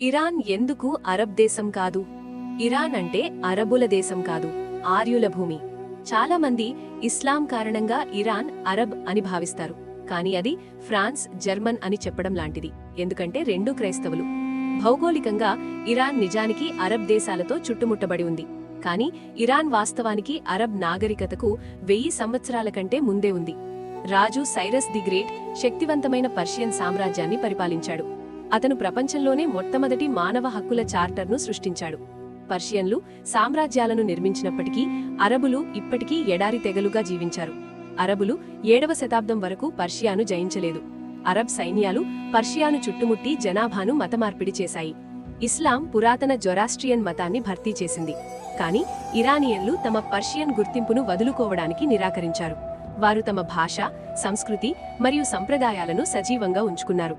Iran ఎందుకు Arab దేశం కాదు? ఇరాన్ అంటే అరబుల దేశం కాదు, ఆర్యుల భూమి. చాలా మంది ఇస్లాం కారణంగా ఇరాన్ అరబ్ అని భావిస్తారు, కానీ అది ఫ్రాన్స్, జర్మన్ అని చెప్పడం లాంటిది. ఎందుకంటే రెండూ క్రైస్తవులు. భౌగోళికంగా ఇరాన్ నిజానికి అరబ్ దేశాలతో చుట్టుముట్టబడి ఉంది. కానీ ఇరాన్ వాస్తవానికి అరబ్ నాగరికతకు 1000 సంవత్సరాల కంటే ముందే ఉంది. రాజు సైరస్ ది గ్రేట్ శక్తివంతమైన పర్షియన్ సామ్రాజ్యాన్ని పరిపాలించాడు. అతను ప్రపంచంలోనే మొట్టమొదటి మానవ హక్కుల చార్టర్ను సృష్టించాడు. పర్షియన్లు సామ్రాజ్యాలను నిర్మించినప్పటికీ అరబులు ఇప్పటికీ ఎడారి తెగలుగా జీవించారు. అరబులు 7వ శతాబ్దం వరకు పర్షియాను జయించలేదు. అరబ్ సైన్యాలు పర్షియాను చుట్టుముట్టి జనాభాను మతమార్పిడి చేశాయి. ఇస్లాం పురాతన జొరాస్ట్రియన్ మతాన్ని భర్తీ చేసింది. కానీ ఇరానియన్లు తమ పర్షియన్ గుర్తింపును వదులుకోవడానికి నిరాకరించారు. వారు తమ భాష, సంస్కృతి మరియు సంప్రదాయాలను సజీవంగా ఉంచుకున్నారు.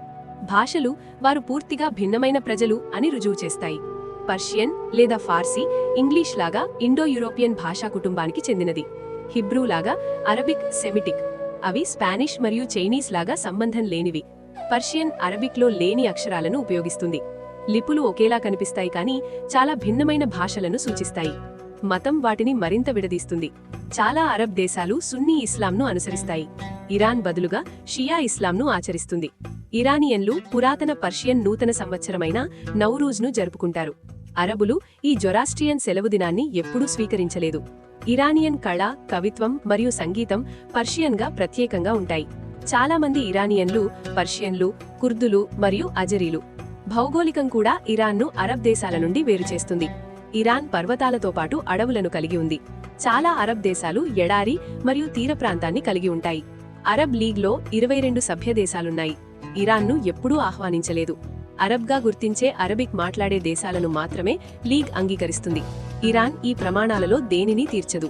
భాషలు వారు పూర్తిగా భిన్నమైన ప్రజలు అని రుజువు చేస్తాయి. పర్షియన్ లేదా ఫార్సీ, ఇంగ్లీష్ లాగా ఇండో యూరోపియన్ భాషా కుటుంబానికి చెందినది. హిబ్రూ లాగా అరబిక్, సెమిటిక్. అవి స్పానిష్ మరియు చైనీస్ లాగా సంబంధం లేనివి. పర్షియన్ అరబిక్లో లేని అక్షరాలను ఉపయోగిస్తుంది. లిపులు ఒకేలా కనిపిస్తాయి కానీ చాలా భిన్నమైన భాషలను సూచిస్తాయి. మతం వాటిని మరింత విడదీస్తుంది. చాలా అరబ్ దేశాలు సున్నీ ఇస్లాంను అనుసరిస్తాయి. ఇరాన్ బదులుగా షియా ఇస్లాంను ఆచరిస్తుంది. ఇరానియన్లు పురాతన పర్షియన్ నూతన సంవత్సరమైన నౌరూజ్ను జరుపుకుంటారు. అరబులు ఈ జొరాస్ట్రియన్ సెలవు దినాన్ని ఎప్పుడూ స్వీకరించలేదు. ఇరానియన్ కళ, కవిత్వం మరియు సంగీతం పర్షియన్గా ప్రత్యేకంగా ఉంటాయి. చాలా మంది ఇరానియన్లు పర్షియన్లు, కుర్దులు మరియు అజరీలు. భౌగోళికం కూడా ఇరాన్ను అరబ్ దేశాల నుండి వేరుచేస్తుంది. ఇరాన్ పర్వతాలతో పాటు అడవులను కలిగి ఉంది. చాలా అరబ్ దేశాలు ఎడారి మరియు తీర ప్రాంతాన్ని కలిగి ఉంటాయి. అరబ్ లీగ్లో 22 సభ్య దేశాలున్నాయి. ఇరాన్ను ఎప్పుడూ ఆహ్వానించలేదు. అరబ్గా గుర్తించే అరబిక్ మాట్లాడే దేశాలను మాత్రమే లీగ్ అంగీకరిస్తుంది. ఇరాన్ ఈ ప్రమాణాలలో దేనినీ తీర్చదు.